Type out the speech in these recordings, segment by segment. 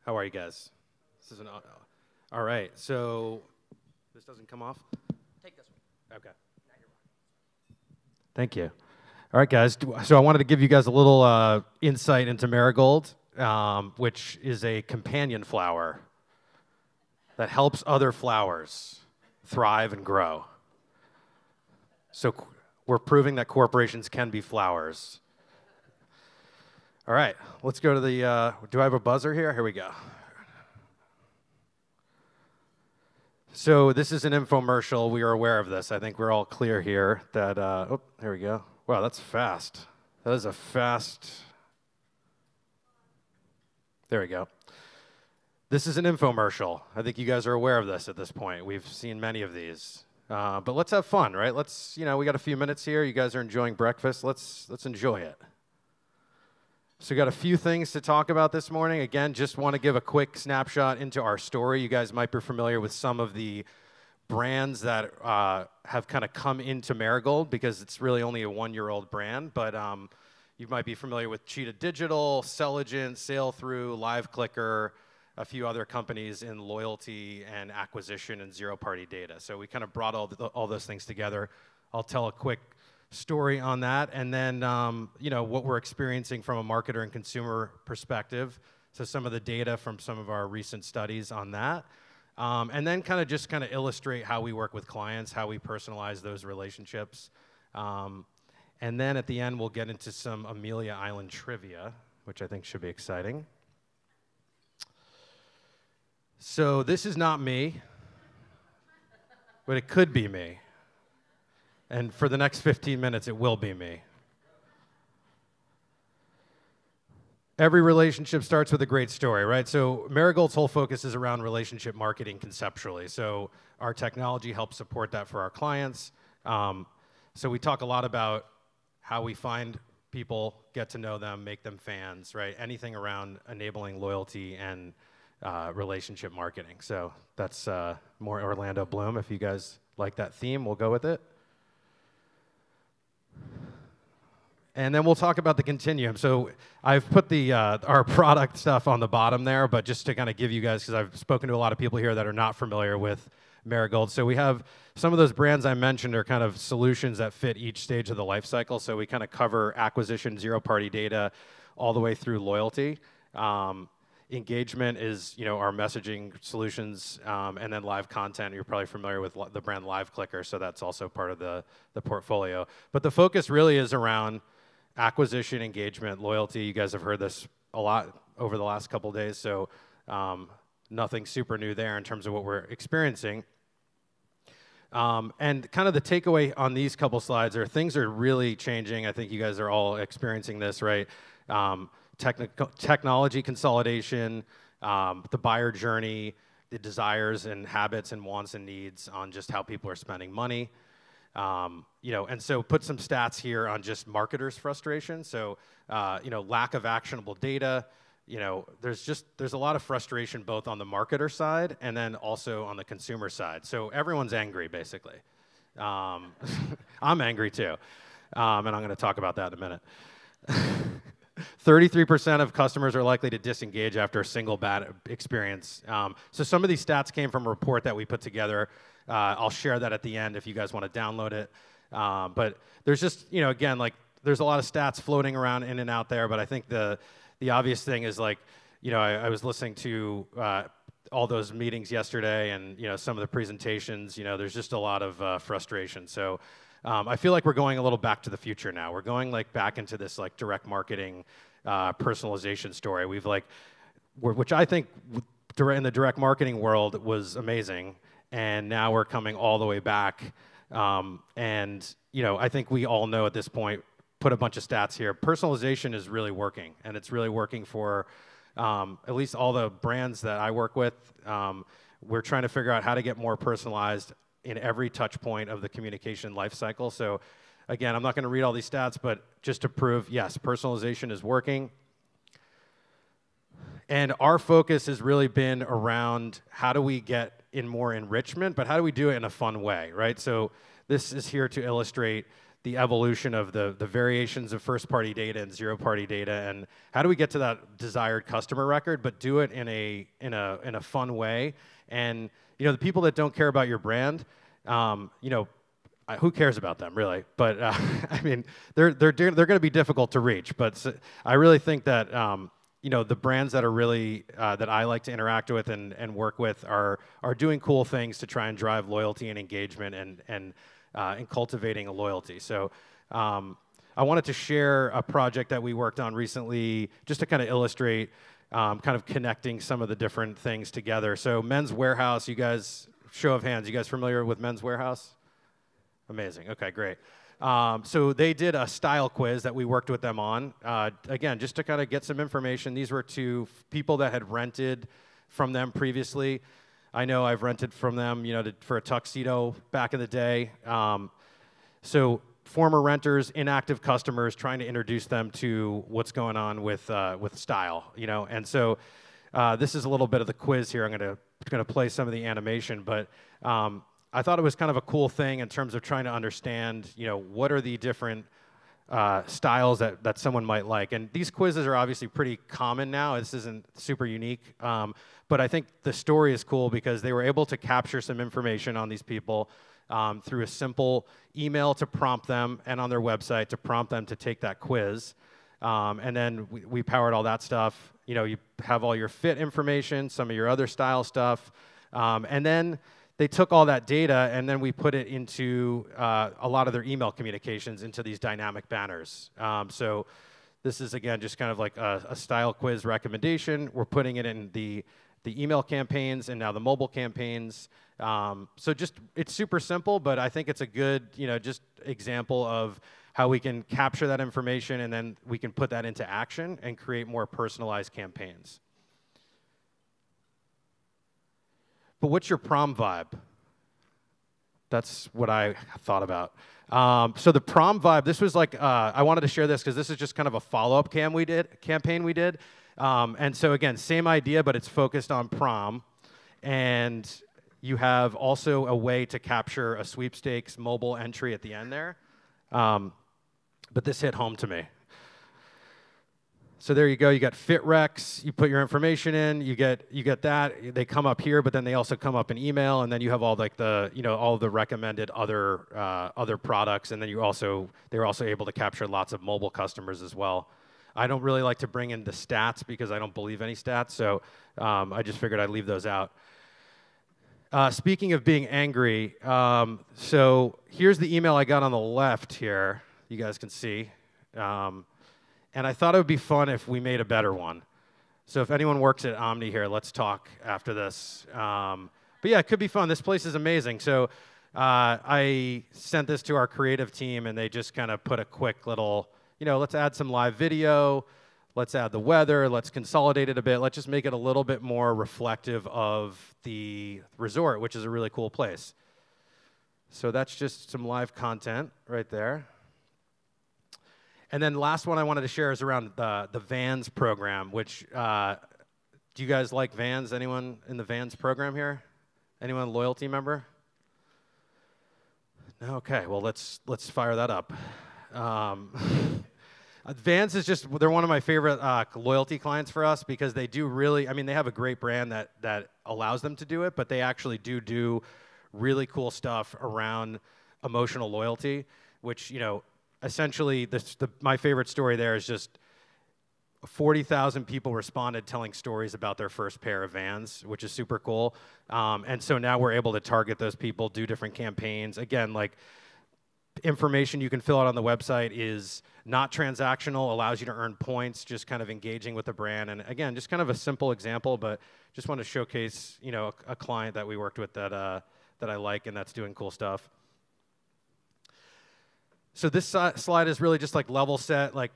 How are you guys? This is an all right. So this doesn't come off. Take this one. Okay. Thank you. All right, guys. So I wanted to give you guys a little insight into Marigold, which is a companion flower that helps other flowers thrive and grow. So we're proving that corporations can be flowers. All right, let's go to the, do I have a buzzer here? Here we go. So this is an infomercial. We are aware of this. I think we're all clear here that, oh, there we go. Wow, that's fast. That is a fast, there we go. This is an infomercial. I think you guys are aware of this at this point. We've seen many of these. But let's have fun, right? Let's, you know, we got a few minutes here. You guys are enjoying breakfast. Let's enjoy it. So we got a few things to talk about this morning. Again, just want to give a quick snapshot into our story. You guys might be familiar with some of the brands that have kind of come into Marigold because it's really only a one-year-old brand. But you might be familiar with Cheetah Digital, Selligent, Sailthrough, LiveClicker, a few other companies in loyalty and acquisition and zero-party data. So we kind of brought all those things together. I'll tell a quick story on that, and then you know, what we're experiencing from a marketer and consumer perspective. So some of the data from some of our recent studies on that, and then kind of illustrate how we work with clients, how we personalize those relationships, and then at the end we'll get into some Amelia Island trivia, which I think should be exciting. So this is not me, but it could be me. And for the next 15 minutes, it will be me. Every relationship starts with a great story, right? So Marigold's whole focus is around relationship marketing conceptually. So our technology helps support that for our clients. So we talk a lot about how we find people, get to know them, make them fans, right? Anything around enabling loyalty and relationship marketing. So that's more Orlando Bloom. If you guys like that theme, we'll go with it. And then we'll talk about the continuum. So I've put the our product stuff on the bottom there, but just to kind of give you guys, because I've spoken to a lot of people here that are not familiar with Marigold. So we have some of those brands I mentioned are kind of solutions that fit each stage of the life cycle. So we kind of cover acquisition, zero-party data, all the way through loyalty. Engagement is, you know, our messaging solutions, and then live content. You're probably familiar with the brand LiveClicker, so that's also part of the portfolio. But the focus really is around acquisition, engagement, loyalty. You guys have heard this a lot over the last couple of days, so nothing super new there in terms of what we're experiencing. And kind of the takeaway on these couple slides are things are really changing. I think you guys are all experiencing this, right? Technology consolidation, the buyer journey, the desires and habits and wants and needs on just how people are spending money. You know, and so put some stats here on just marketers' frustration. So, you know, lack of actionable data. You know, there's a lot of frustration both on the marketer side and then also on the consumer side. So everyone's angry, basically. I'm angry too, and I'm going to talk about that in a minute. 33% of customers are likely to disengage after a single bad experience. So some of these stats came from a report that we put together. I'll share that at the end if you guys want to download it. But there's just, you know, again, like there's a lot of stats floating around in and out there, but I think the obvious thing is like, you know, I was listening to all those meetings yesterday and, you know, some of the presentations, you know, there's just a lot of frustration. So I feel like we're going a little back to the future now. We're going like back into this like direct marketing personalization story. We've like, which I think in the direct marketing world was amazing, and now we're coming all the way back. And you know, I think we all know at this point, put a bunch of stats here. Personalization is really working, and it's really working for at least all the brands that I work with. We're trying to figure out how to get more personalized in every touch point of the communication life cycle. So again, I'm not going to read all these stats, but just to prove, yes, personalization is working. And our focus has really been around how do we get in more enrichment, but how do we do it in a fun way, right? So this is here to illustrate the evolution of the variations of first-party data and zero-party data, and how do we get to that desired customer record, but do it in a fun way. And the people that don't care about your brand, who cares about them really? But I mean, they're going to be difficult to reach. But I really think that the brands that are really that I like to interact with and work with are doing cool things to try and drive loyalty and engagement and cultivating a loyalty. So I wanted to share a project that we worked on recently just to kind of illustrate kind of connecting some of the different things together. So Men's Warehouse, you guys, show of hands, you guys familiar with Men's Warehouse? Amazing. Okay, great. So they did a style quiz that we worked with them on. Again, just to kind of get some information. These were to people that had rented from them previously. I know I've rented from them, for a tuxedo back in the day. So former renters, inactive customers, trying to introduce them to what's going on with style, And so this is a little bit of the quiz here. I'm gonna play some of the animation, but I thought it was kind of a cool thing in terms of trying to understand, what are the different styles that someone might like. And these quizzes are obviously pretty common now. This isn't super unique. But I think the story is cool because they were able to capture some information on these people through a simple email to prompt them and on their website to prompt them to take that quiz. And then we powered all that stuff. You have all your fit information, some of your other style stuff. And then they took all that data and then we put it into a lot of their email communications into these dynamic banners. So this is, again, just kind of like a style quiz recommendation. We're putting it in the email campaigns and now the mobile campaigns. So just, it's super simple, but I think it's a good, just example of how we can capture that information and then we can put that into action and create more personalized campaigns. But what's your prom vibe? That's what I thought about. So the prom vibe, this was like, I wanted to share this because this is just kind of a follow-up campaign we did. And so again, same idea, but it's focused on prom. And you have also a way to capture a sweepstakes mobile entry at the end there. But this hit home to me. So there you go. You got fit recs. You put your information in. You get that. They come up here, but then they also come up in email, and then you have all like the all the recommended other products, and then they're also able to capture lots of mobile customers as well. I don't really like to bring in the stats because I don't believe any stats, so I just figured I'd leave those out. Speaking of being angry, so here's the email I got on the left here. You guys can see. And I thought it would be fun if we made a better one. So if anyone works at Omni here, let's talk after this. But yeah, it could be fun. This place is amazing. So I sent this to our creative team, and they just kind of put a quick little, let's add some live video. Let's add the weather. Let's consolidate it a bit. Let's just make it a little bit more reflective of the resort, which is a really cool place. So that's just some live content right there. And then the last one I wanted to share is around the Vans program, which, do you guys like Vans? Anyone in the Vans program here? Anyone a loyalty member? No? Okay, well, let's fire that up. Vans is just, they're one of my favorite loyalty clients for us because they do really, they have a great brand that allows them to do it, but they actually do really cool stuff around emotional loyalty, which, essentially, my favorite story there is just 40,000 people responded telling stories about their first pair of Vans, which is super cool. And so now we're able to target those people, do different campaigns. Again, like information you can fill out on the website is not transactional, allows you to earn points, just kind of engaging with the brand. And again, just kind of a simple example, but just want to showcase, a client that we worked with that I like and that's doing cool stuff. So this slide is really just like level set, like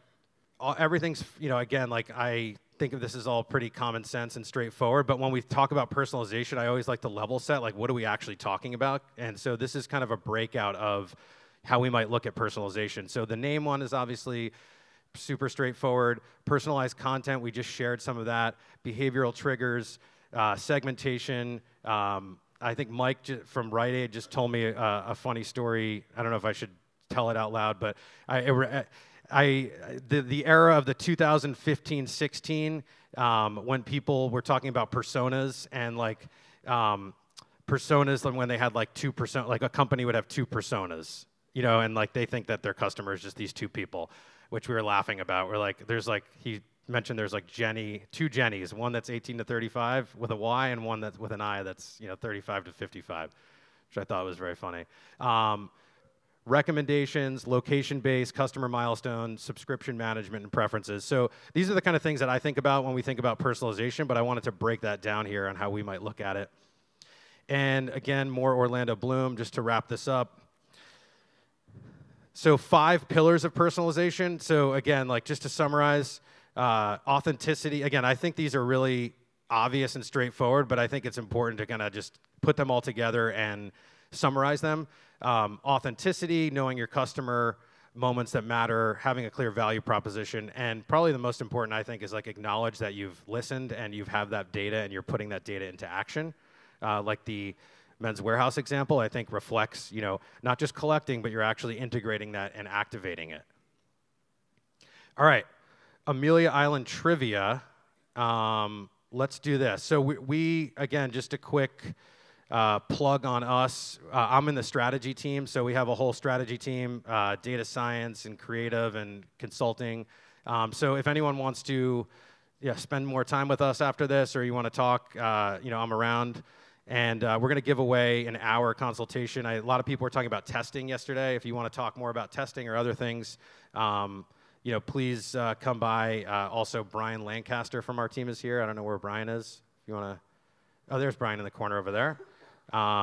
everything's, again, like I think of this as all pretty common sense and straightforward, but when we talk about personalization, I always like to level set, like what are we actually talking about? And so this is kind of a breakout of how we might look at personalization. So the name one is obviously super straightforward. Personalized content, we just shared some of that. Behavioral triggers, segmentation. I think Mike from Rite Aid just told me a funny story. I don't know if I should tell it out loud, but the era of the 2015-16 when people were talking about personas and like personas when they had like 2%, like a company would have 2 personas, you know, and like they think that their customer is just these 2 people, which we were laughing about. We're like, there's like, he mentioned there's like 2 Jennys, one that's 18 to 35 with a Y and one that's with an I that's, you know, 35 to 55, which I thought was very funny. Recommendations, location-based, customer milestones, subscription management, and preferences. So these are the kind of things that I think about when we think about personalization, but I wanted to break that down here on how we might look at it. And again, more Orlando Bloom, just to wrap this up. So 5 pillars of personalization. So again, like just to summarize, authenticity. Again, I think these are really obvious and straightforward, but I think it's important to kind of just put them all together and summarize them. Authenticity, knowing your customer, moments that matter, having a clear value proposition, and probably the most important, I think, is like acknowledge that you've listened and you have that data and you're putting that data into action. Like the Men's Warehouse example, I think reflects, you know, not just collecting, but you're actually integrating that and activating it. All right, Amelia Island trivia. Let's do this. So we again, just a quick plug on us. I'm in the strategy team, so we have a whole strategy team, data science and creative and consulting. So if anyone wants to spend more time with us after this, or you want to talk, you know, I'm around. And we're going to give away an hour consultation. A lot of people were talking about testing yesterday. If you want to talk more about testing or other things, you know, please come by. Also, Brian Lancaster from our team is here. I don't know where Brian is. If you want to, oh, there's Brian in the corner over there.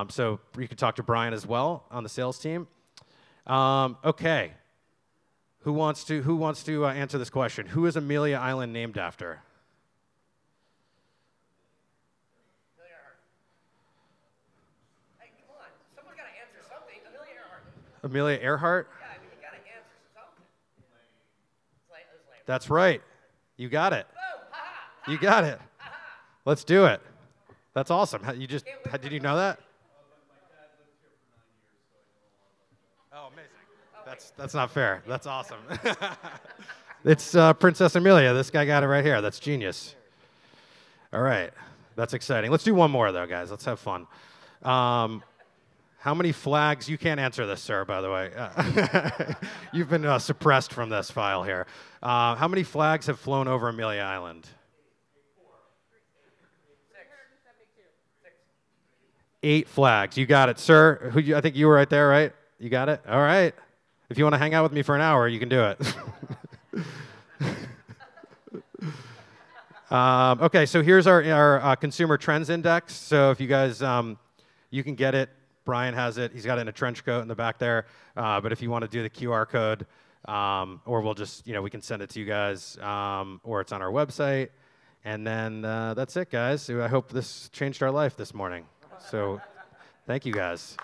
So you can talk to Brian as well on the sales team. Okay. Who wants to answer this question? Who is Amelia Island named after? Amelia Earhart? Yeah, I mean, you gotta answer something. That's right. You got it. Boom! Ha-ha! You got it. Let's do it. That's awesome. Did you know that? Oh, amazing. That's not fair. That's awesome. It's Princess Amelia. This guy got it right here. That's genius. All right. That's exciting. Let's do one more, though, guys. Let's have fun. How many flags? You can't answer this, sir, by the way. You've been suppressed from this file here. How many flags have flown over Amelia Island? 8 flags. You got it, sir. I think you were right there, right? You got it? All right. If you want to hang out with me for an hour, you can do it. Okay, so here's our Consumer Trends Index. So if you guys, you can get it. Brian has it. He's got it in a trench coat in the back there. But if you want to do the QR code, or we'll just, we can send it to you guys, or it's on our website. And then that's it, guys. So I hope this changed our life this morning. So thank you, guys.